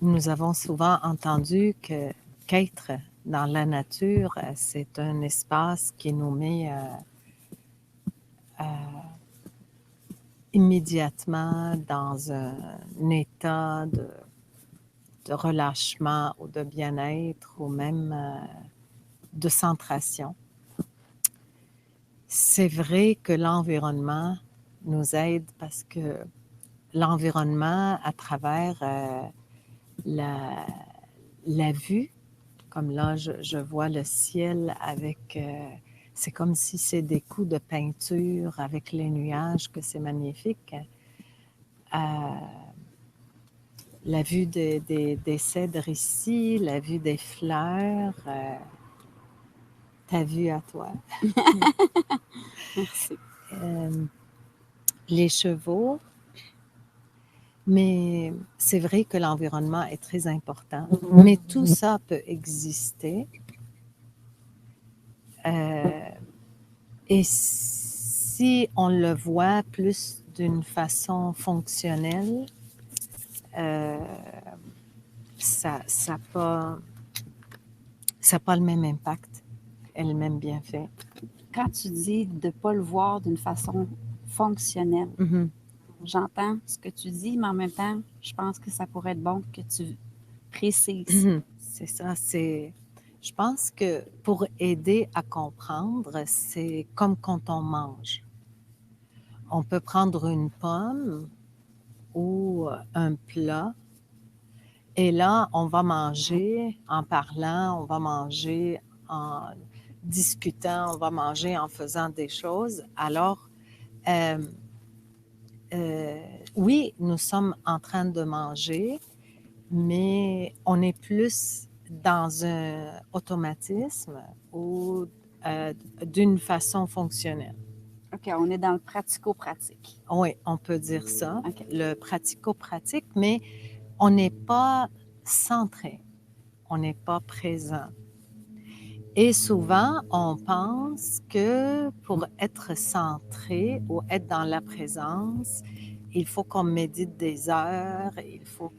Nous avons souvent entendu qu'être dans la nature, c'est un espace qui nous met immédiatement dans un état de relâchement ou de bien-être ou même de centration. C'est vrai que l'environnement nous aide parce que l'environnement, à travers la vue, comme là, je vois le ciel avec... c'est comme si c'est des coups de peinture avec les nuages, que c'est magnifique. La vue des cèdres ici, la vue des fleurs, ta vue à toi. Merci. Les chevaux. Mais c'est vrai que l'environnement est très important. Mais tout ça peut exister. Et si on le voit plus d'une façon fonctionnelle, ça n'a pas le même impact et le même bienfait. Quand tu dis de ne pas le voir d'une façon fonctionnelle, j'entends ce que tu dis, mais en même temps, je pense que ça pourrait être bon que tu précises. C'est ça, je pense que pour aider à comprendre, c'est comme quand on mange. On peut prendre une pomme ou un plat et là, on va manger en parlant, on va manger en discutant, on va manger en faisant des choses. Alors, oui, nous sommes en train de manger, mais on est plus dans un automatisme ou d'une façon fonctionnelle. OK, on est dans le pratico-pratique. Oui, on peut dire ça, OK. le pratico-pratique, mais on n'est pas centré, on n'est pas présent. Et souvent, on pense que pour être centré ou être dans la présence, il faut qu'on médite des heures, il faut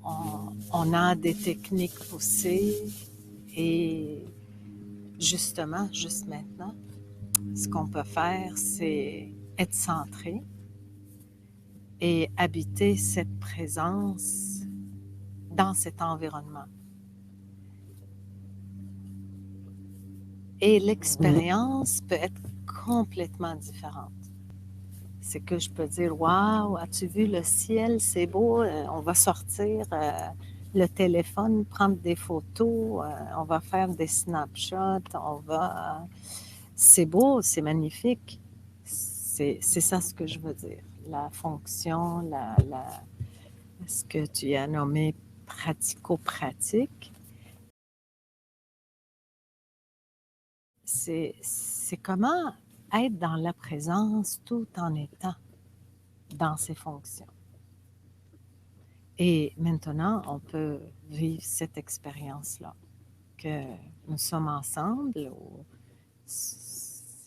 qu'on a des techniques poussées. Et justement, juste maintenant, ce qu'on peut faire, c'est être centré et habiter cette présence dans cet environnement. Et l'expérience peut être complètement différente. C'est que je peux dire, waouh, as-tu vu le ciel, c'est beau, on va sortir le téléphone, prendre des photos, on va faire des snapshots, c'est beau, c'est magnifique. C'est ça ce que je veux dire. La fonction, ce que tu as nommé pratico-pratique, c'est comment être dans la présence tout en étant dans ses fonctions. Et maintenant, on peut vivre cette expérience-là, que nous sommes ensemble, ou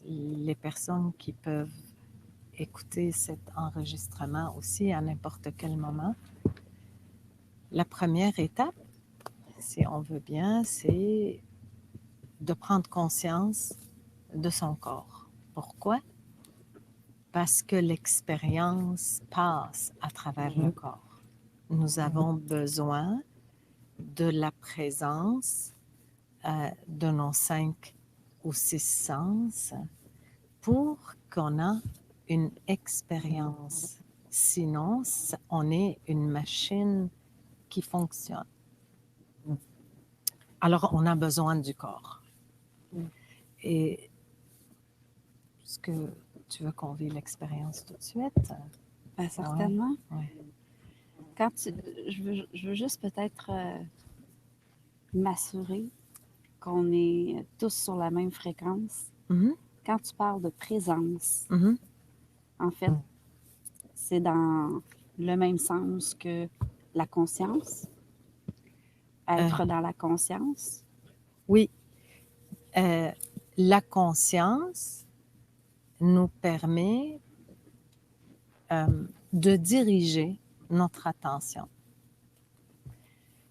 les personnes qui peuvent écouter cet enregistrement aussi à n'importe quel moment. La première étape, si on veut bien, c'est de prendre conscience de son corps. Pourquoi? Parce que l'expérience passe à travers le corps. Nous avons besoin de la présence de nos 5 ou 6 sens pour qu'on ait une expérience. Sinon, on est une machine qui fonctionne. Alors, on a besoin du corps. Et est-ce que tu veux qu'on vive l'expérience tout de suite? Ben, certainement. Ouais. Je veux juste peut-être m'assurer qu'on est tous sur la même fréquence. Mm-hmm. Quand tu parles de présence, Mm-hmm. en fait, c'est dans le même sens que la conscience, être dans la conscience. Oui. La conscience nous permet de diriger notre attention.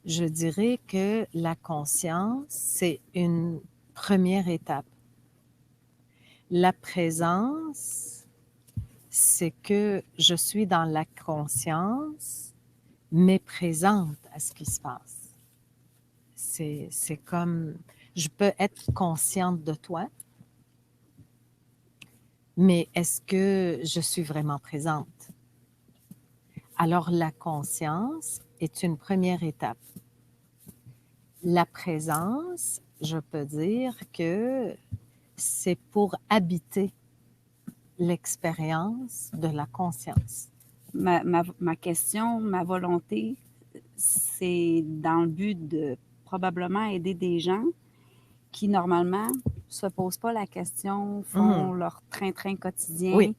Je dirais que la conscience, c'est une première étape. La présence, c'est que je suis dans la conscience, mais présente à ce qui se passe. C'est comme, je peux être consciente de toi, mais est-ce que je suis vraiment présente? Alors, la conscience est une première étape. La présence, je peux dire que c'est pour habiter l'expérience de la conscience. Ma question, ma volonté, c'est dans le but de probablement aider des gens qui, normalement, ne se posent pas la question, font leur train-train quotidien, Oui.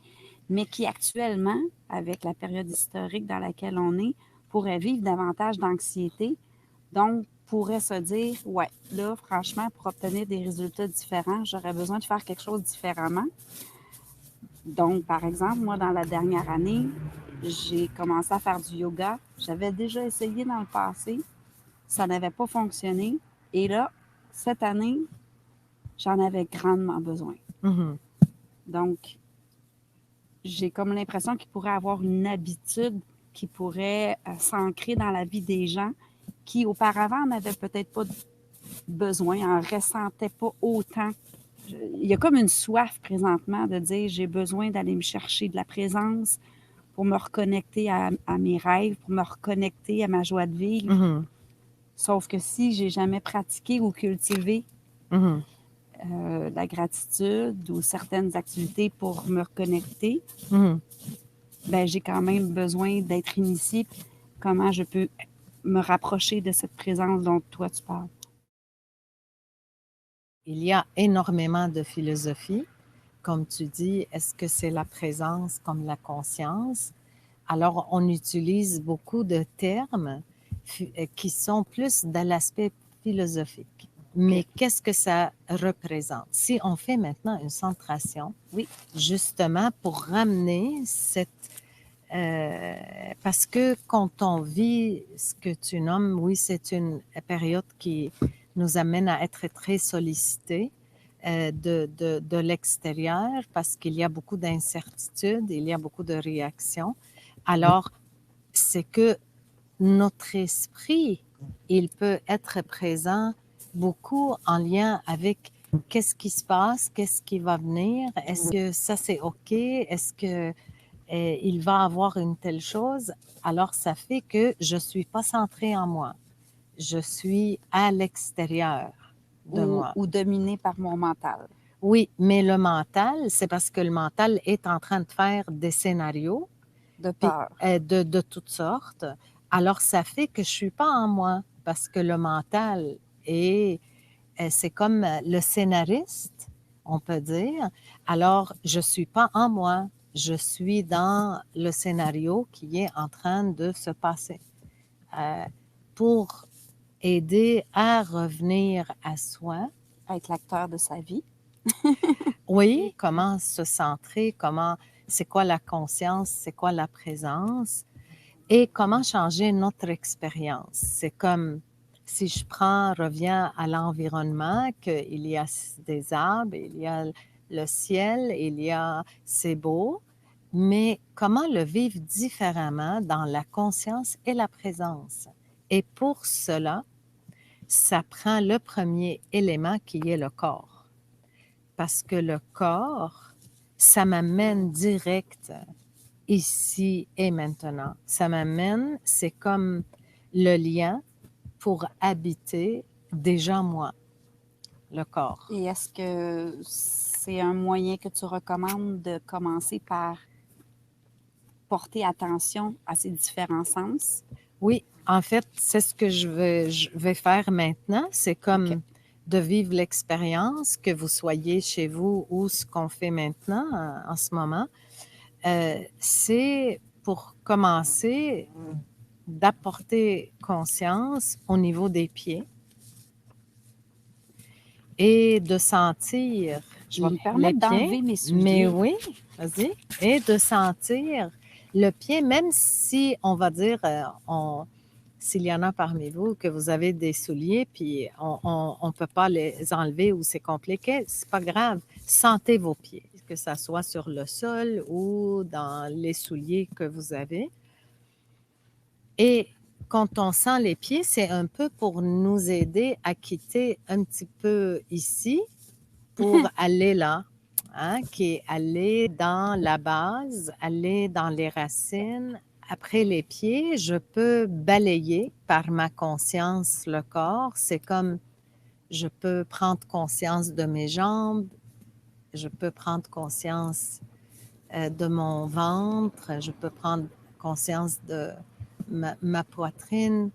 mais qui, actuellement, avec la période historique dans laquelle on est, pourraient vivre davantage d'anxiété. Donc, pourraient se dire, ouais, là, franchement, pour obtenir des résultats différents, j'aurais besoin de faire quelque chose différemment. Donc, par exemple, moi, dans la dernière année, j'ai commencé à faire du yoga. J'avais déjà essayé dans le passé. Ça n'avait pas fonctionné. Et là, cette année, j'en avais grandement besoin. Mm-hmm. Donc, j'ai comme l'impression qu'il pourrait avoir une habitude qui pourrait s'ancrer dans la vie des gens qui, auparavant, n'avaient peut-être pas besoin, en ressentaient pas autant. Il y a comme une soif présentement de dire j'ai besoin d'aller me chercher de la présence pour me reconnecter à mes rêves, pour me reconnecter à ma joie de vivre. Mm-hmm. Sauf que si j'ai jamais pratiqué ou cultivé la gratitude ou certaines activités pour me reconnecter, ben, j'ai quand même besoin d'être initiée. Comment je peux me rapprocher de cette présence dont toi tu parles? Il y a énormément de philosophie. Comme tu dis, est-ce que c'est la présence comme la conscience? Alors, on utilise beaucoup de termes qui sont plus de l'aspect philosophique. Mais qu'est-ce que ça représente? Si on fait maintenant une centration, oui, justement pour ramener cette... parce que quand on vit ce que tu nommes, oui, c'est une période qui nous amène à être très sollicités de l'extérieur parce qu'il y a beaucoup d'incertitudes, il y a beaucoup de réactions. Alors, c'est que notre esprit, il peut être présent beaucoup en lien avec qu'est-ce qui se passe, qu'est-ce qui va venir, est-ce que ça c'est OK, est-ce que il va avoir une telle chose. Alors, ça fait que je ne suis pas centrée en moi, je suis à l'extérieur de moi. Ou dominée par mon mental. Oui, mais le mental, c'est parce que le mental est en train de faire des scénarios de peur, de toutes sortes. Alors, ça fait que je ne suis pas en moi parce que le mental c'est comme le scénariste, on peut dire. Alors, je ne suis pas en moi, je suis dans le scénario qui est en train de se passer. Pour aider à revenir à soi. À être l'acteur de sa vie. Oui, comment se centrer, c'est quoi la conscience, c'est quoi la présence et comment changer notre expérience. C'est comme si je reviens à l'environnement, qu'il y a des arbres, il y a le ciel, c'est beau, mais comment le vivre différemment dans la conscience et la présence. Et pour cela, ça prend le premier élément qui est le corps. Parce que le corps, ça m'amène direct ici et maintenant. Ça m'amène, c'est comme le lien pour habiter déjà moi, le corps. Et est-ce que c'est un moyen que tu recommandes de commencer par porter attention à ces différents sens? Oui, en fait, c'est ce que je vais faire maintenant. C'est comme de vivre l'expérience, que vous soyez chez vous ou ce qu'on fait maintenant, en ce moment. C'est pour commencer d'apporter conscience au niveau des pieds et de sentir Je vais me permettre d'enlever mes souliers. Mais oui, vas-y. Et de sentir le pied, même si on va dire, s'il y en a parmi vous que vous avez des souliers, puis on ne peut pas les enlever ou c'est compliqué, c'est pas grave. Sentez vos pieds, que ça soit sur le sol ou dans les souliers que vous avez. Et quand on sent les pieds, c'est un peu pour nous aider à quitter un petit peu ici pour aller là, hein, qui est aller dans la base, aller dans les racines. Après les pieds, je peux balayer par ma conscience le corps. C'est comme je peux prendre conscience de mes jambes, je peux prendre conscience de mon ventre, je peux prendre conscience de ma poitrine,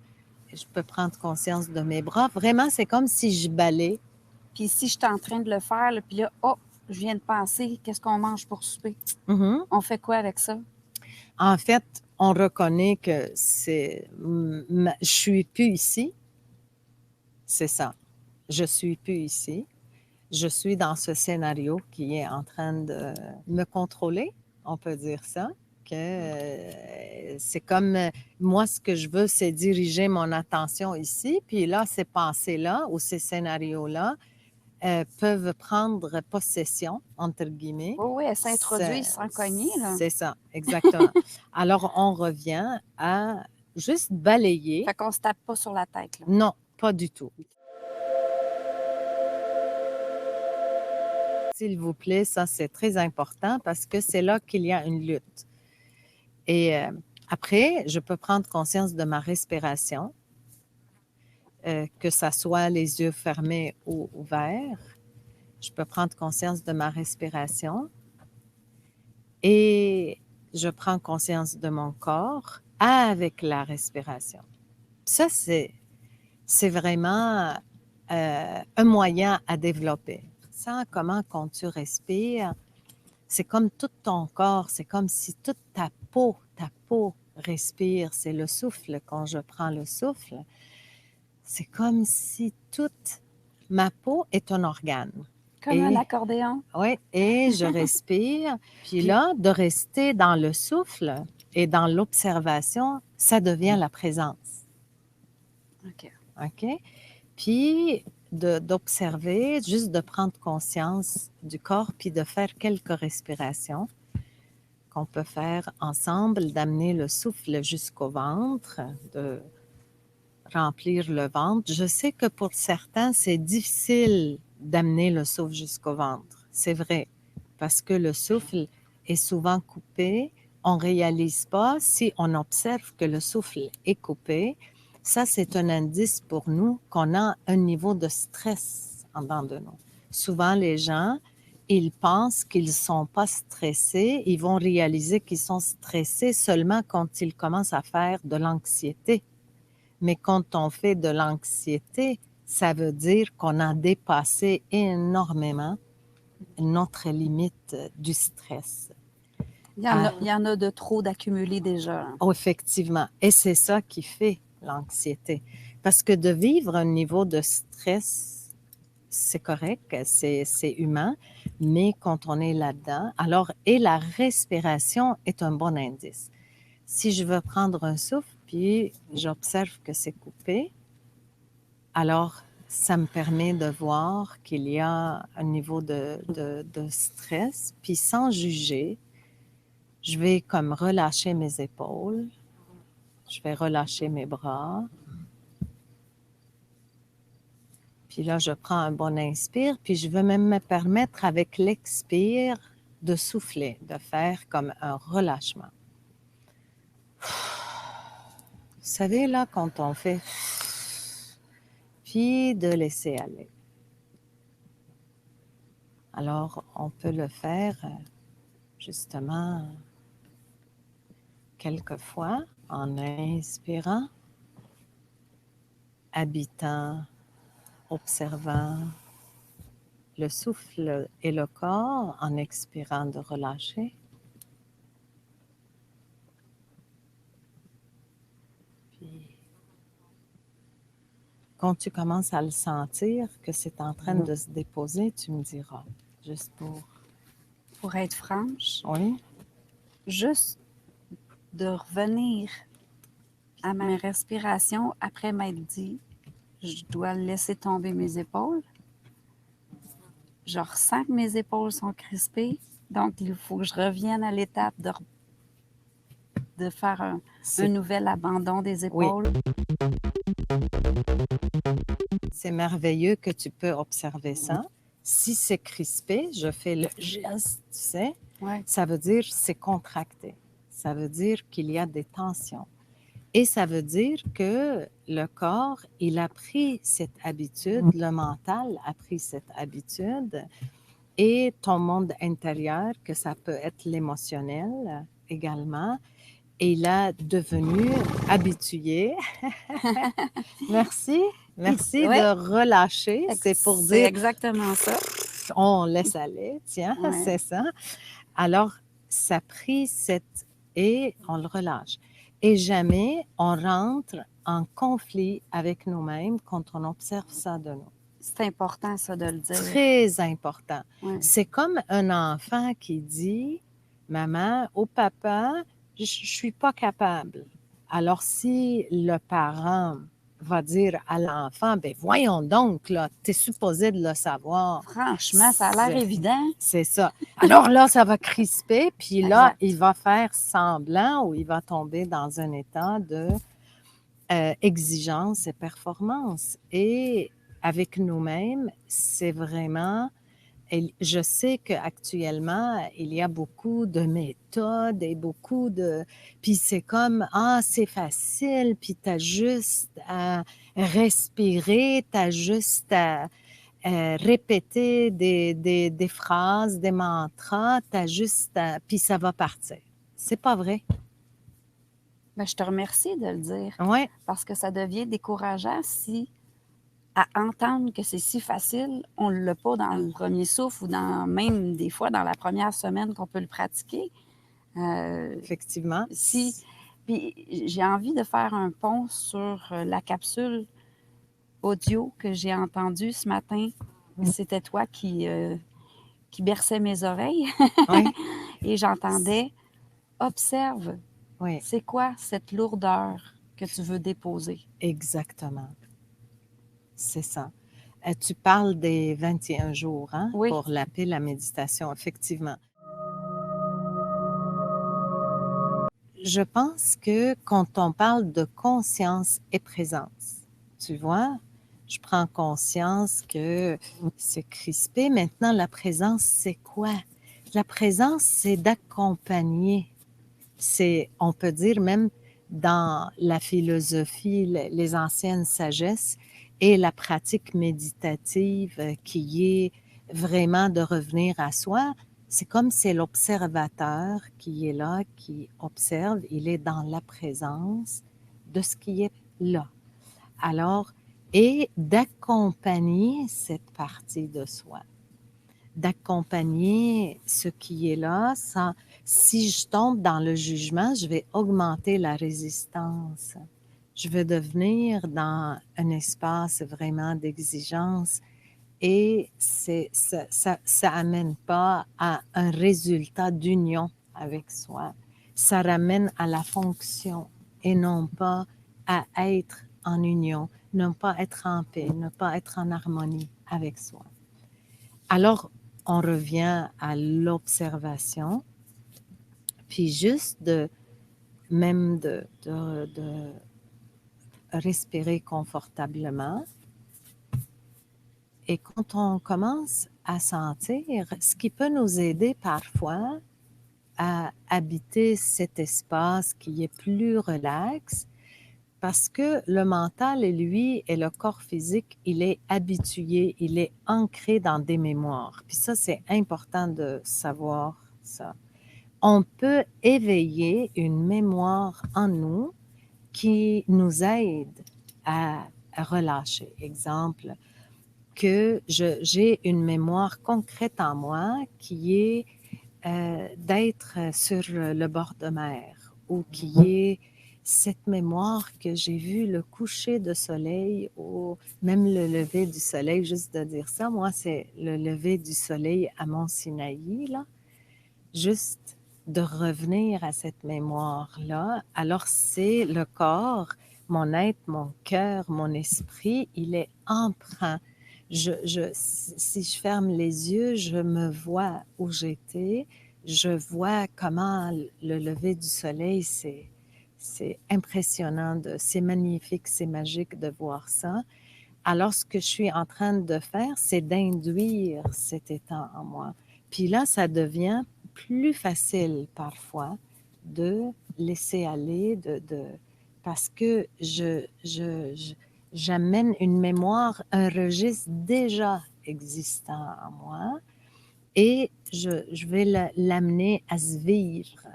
je peux prendre conscience de mes bras. Vraiment, c'est comme si je balaye. Puis si je suis en train de le faire, là, puis là, oh, je viens de penser, qu'est-ce qu'on mange pour souper? On fait quoi avec ça? En fait, on reconnaît que je suis plus ici. C'est ça. Je suis plus ici. Je suis dans ce scénario qui est en train de me contrôler, on peut dire ça. C'est comme moi, ce que je veux, c'est diriger mon attention ici. Puis là, ces pensées-là ou ces scénarios-là peuvent prendre possession, entre guillemets. Oui, oui, elles s'introduisent sans cogner, là. C'est ça, exactement. Alors, on revient à juste balayer. Fait qu'on se tape pas sur la tête, là. Non, pas du tout. S'il vous plaît, ça c'est très important parce que c'est là qu'il y a une lutte. Et après, je peux prendre conscience de ma respiration, que ça soit les yeux fermés ou ouverts. Je peux prendre conscience de ma respiration et je prends conscience de mon corps avec la respiration. Ça, c'est vraiment un moyen à développer. Ça, comment quand tu respires, c'est comme tout ton corps, c'est comme si toute ta peau respire. C'est le souffle. Quand je prends le souffle, c'est comme si toute ma peau est un organe. Comme un accordéon. Oui, et je respire. Puis là, de rester dans le souffle et dans l'observation, ça devient la présence. OK. OK? Puis d'observer, juste de prendre conscience du corps, puis de faire quelques respirations qu'on peut faire ensemble, d'amener le souffle jusqu'au ventre, de remplir le ventre. Je sais que pour certains, c'est difficile d'amener le souffle jusqu'au ventre. C'est vrai, parce que le souffle est souvent coupé. On ne réalise pas si on observe que le souffle est coupé. Ça, c'est un indice pour nous qu'on a un niveau de stress en dedans de nous. Souvent, les gens, ils pensent qu'ils ne sont pas stressés. Ils vont réaliser qu'ils sont stressés seulement quand ils commencent à faire de l'anxiété. Mais quand on fait de l'anxiété, ça veut dire qu'on a dépassé énormément notre limite du stress. Il y en a de trop d'accumulés déjà. Oh, effectivement. Et c'est ça qui fait l'anxiété. Parce que de vivre un niveau de stress, c'est correct, c'est humain, mais quand on est là-dedans, alors, et la respiration est un bon indice. Si je veux prendre un souffle, puis j'observe que c'est coupé, alors ça me permet de voir qu'il y a un niveau de stress, puis sans juger, je vais comme relâcher mes épaules, je vais relâcher mes bras. Puis là, je prends un bon inspire, puis je vais même me permettre avec l'expire de souffler, de faire comme un relâchement. Vous savez, là, quand on fait, puis de laisser aller. Alors, on peut le faire justement quelquefois en inspirant, habitant, observant le souffle et le corps, en expirant de relâcher. Puis, quand tu commences à le sentir, que c'est en train de se déposer, tu me diras, juste Pour être franche, oui, juste de revenir À ma respiration, après m'être dit, je dois laisser tomber mes épaules. Je ressens que mes épaules sont crispées, donc il faut que je revienne à l'étape de faire un C'est nouvel abandon des oui, épaules. c'est merveilleux que tu peux observer ça. Si c'est crispé, je fais le geste, tu sais, Ouais. ça veut dire c'est contracté. Ça veut dire qu'il y a des tensions. Et ça veut dire que le corps, il a pris cette habitude, le mental a pris cette habitude, et ton monde intérieur, que ça peut être l'émotionnel également, et il a devenu habitué. Merci, merci Ouais, de relâcher. C'est pour c'est dire, exactement ça. on laisse aller, tiens, Ouais. c'est ça. Alors, ça pris cette, et on le relâche. Et jamais on rentre en conflit avec nous-mêmes quand on observe ça de nous. C'est important, ça, de le dire. Très important. Ouais. C'est comme un enfant qui dit, maman ou papa, je suis pas capable. Alors, si le parent va dire à l'enfant, ben voyons donc, là, tu es supposé de le savoir. Franchement, ça a l'air C'est- évident. C'est ça. Alors là, ça va crisper, puis là, Exact. il va faire semblant ou il va tomber dans un état de exigence et performance. Et avec nous-mêmes, c'est vraiment, et je sais qu'actuellement, il y a beaucoup de méthodes et beaucoup de... Puis c'est comme, ah, c'est facile, puis tu as juste à respirer, tu as juste à répéter des phrases, des mantras, tu as juste à... Puis ça va partir. C'est pas vrai. Ben, je te remercie de le dire Oui, parce que ça devient décourageant si, à entendre que c'est si facile, on ne l'a pas dans le premier souffle ou même des fois dans la première semaine qu'on peut le pratiquer. effectivement. Puis j'ai envie de faire un pont sur la capsule audio que j'ai entendue ce matin. C'était toi qui berçais mes oreilles Oui, et j'entendais observe, oui, c'est quoi cette lourdeur que tu veux déposer? exactement. C'est ça. Tu parles des 21 jours hein, Oui, pour la pile à méditation, effectivement. Je pense que quand on parle de conscience et présence, tu vois, je prends conscience que c'est crispé. Maintenant, la présence, c'est quoi? La présence, c'est d'accompagner. C'est, on peut dire même dans la philosophie, les anciennes sagesses et la pratique méditative qui est vraiment de revenir à soi, c'est comme c'est l'observateur qui est là, qui observe, il est dans la présence de ce qui est là. Alors, et d'accompagner cette partie de soi, d'accompagner ce qui est là sans, si je tombe dans le jugement, je vais augmenter la résistance. Je vais devenir dans un espace vraiment d'exigence et ça amène pas à un résultat d'union avec soi. Ça ramène à la fonction et non pas à être en union, non pas être en paix, ne pas être en harmonie avec soi. Alors, on revient à l'observation, puis juste de respirer confortablement. Et quand on commence à sentir, ce qui peut nous aider parfois à habiter cet espace qui est plus relax, parce que le mental, lui, et le corps physique, il est habitué, il est ancré dans des mémoires. Puis ça, c'est important de savoir ça. On peut éveiller une mémoire en nous qui nous aide à relâcher. Exemple, que j'ai une mémoire concrète en moi qui est d'être sur le bord de mer ou qui est cette mémoire que j'ai vu le coucher de soleil ou même le lever du soleil, juste de dire ça, moi, c'est le lever du soleil à Mont Sinaï, là. Juste de revenir à cette mémoire-là, alors c'est le corps, mon être, mon cœur, mon esprit, il est emprunt. Si je ferme les yeux, je me vois où j'étais, je vois comment le lever du soleil, c'est impressionnant, c'est magnifique, c'est magique de voir ça. Alors, ce que je suis en train de faire, c'est d'induire cet état en moi. Puis là, ça devient plus facile parfois de laisser aller, parce que j'amène une mémoire, un registre déjà existant en moi et je vais l'amener à se vivre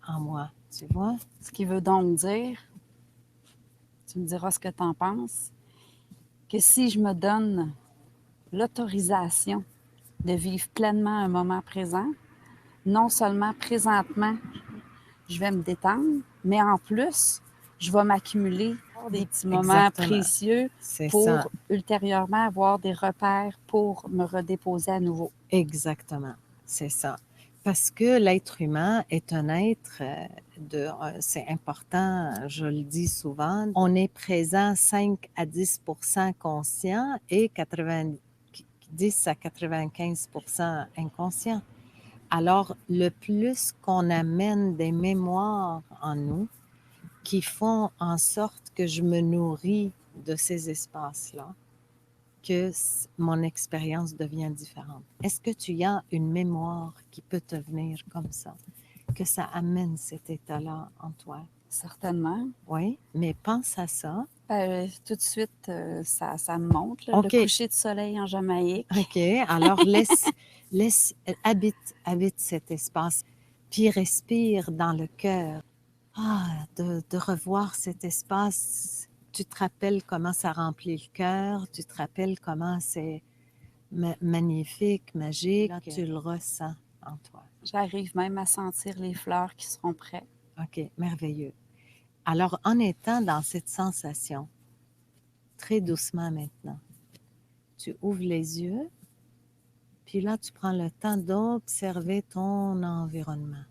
en moi, tu vois? Ce qui veut donc dire, tu me diras ce que tu en penses, que si je me donne l'autorisation de vivre pleinement un moment présent, non seulement présentement, je vais me détendre, mais en plus, je vais m'accumuler des petits moments Exactement. précieux C'est pour ça. ultérieurement avoir des repères pour me redéposer à nouveau. Exactement, c'est ça. Parce que l'être humain est un être c'est important, je le dis souvent, on est présent 5 à 10 conscient et 10 à 95 inconscient. Alors, le plus qu'on amène des mémoires en nous qui font en sorte que je me nourris de ces espaces-là, que mon expérience devient différente. Est-ce que tu as une mémoire qui peut te venir comme ça, que ça amène cet état-là en toi? Certainement. Oui, mais pense à ça. Tout de suite, ça me monte, là, OK. le coucher de soleil en Jamaïque. OK, alors habite cet espace, puis respire dans le cœur. De revoir cet espace, tu te rappelles comment ça remplit le cœur, tu te rappelles comment c'est magnifique, magique. Là, tu le ressens en toi. J'arrive même à sentir les fleurs qui seront prêtes. OK, merveilleux. Alors, en étant dans cette sensation, très doucement maintenant, tu ouvres les yeux, puis là, tu prends le temps d'observer ton environnement.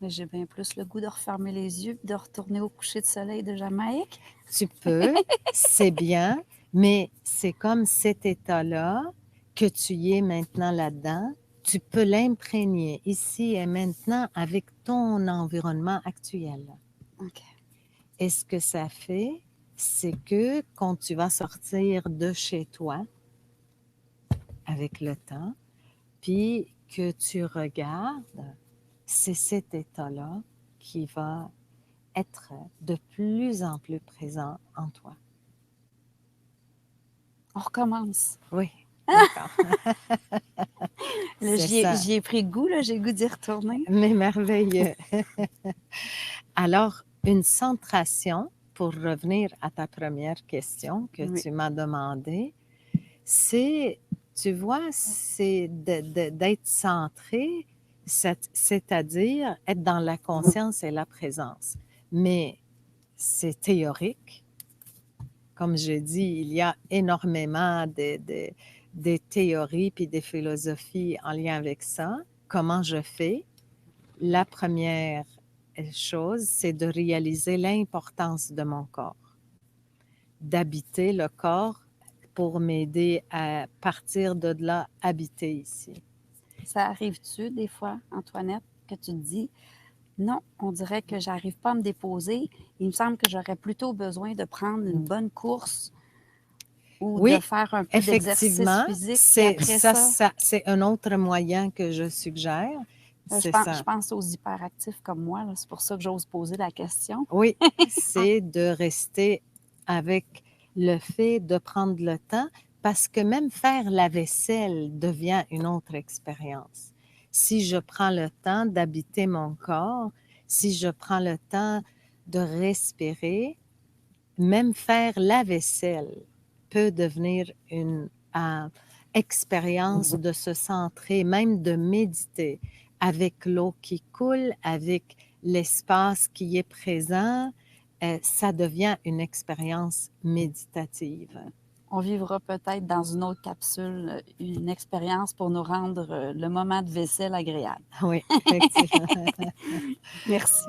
Mais j'ai bien plus le goût de refermer les yeux et de retourner au coucher de soleil de Jamaïque. Tu peux, c'est bien, mais c'est comme cet état-là que tu y es maintenant là-dedans. Tu peux l'imprégner ici et maintenant avec ton environnement actuel. OK. Et ce que ça fait, c'est que quand tu vas sortir de chez toi avec le temps, puis que tu regardes, c'est cet état-là qui va être de plus en plus présent en toi. On recommence. Oui, d'accord. Là, C'est ça. j'y ai pris goût, là, j'ai le goût d'y retourner. Mais merveilleux. Alors, une centration, pour revenir à ta première question que Oui. tu m'as demandé, c'est, tu vois, c'est d'être centré, c'est-à-dire être dans la conscience et la présence. Mais c'est théorique. Comme je dis, il y a énormément de théories puis des philosophies en lien avec ça. Comment je fais? La première chose, c'est de réaliser l'importance de mon corps, d'habiter le corps pour m'aider à partir de là, habiter ici. Ça arrive-tu des fois, Antoinette, que tu te dis, non, on dirait que j'arrive pas à me déposer. Il me semble que j'aurais plutôt besoin de prendre une bonne course ou de Oui, faire un peu d'exercice effectivement, physique. Puis après ça, c'est un autre moyen que je suggère. C'est je ça. pense aux hyperactifs comme moi. là. C'est pour ça que j'ose poser la question. Oui, c'est de rester avec le fait de prendre le temps parce que même faire la vaisselle devient une autre expérience. Si je prends le temps d'habiter mon corps, si je prends le temps de respirer, même faire la vaisselle peut devenir une expérience de se centrer, même de méditer avec l'eau qui coule, avec l'espace qui est présent. Ça devient une expérience méditative. On vivra peut-être dans une autre capsule une expérience pour nous rendre le moment de vaisselle agréable. Oui, effectivement. Merci.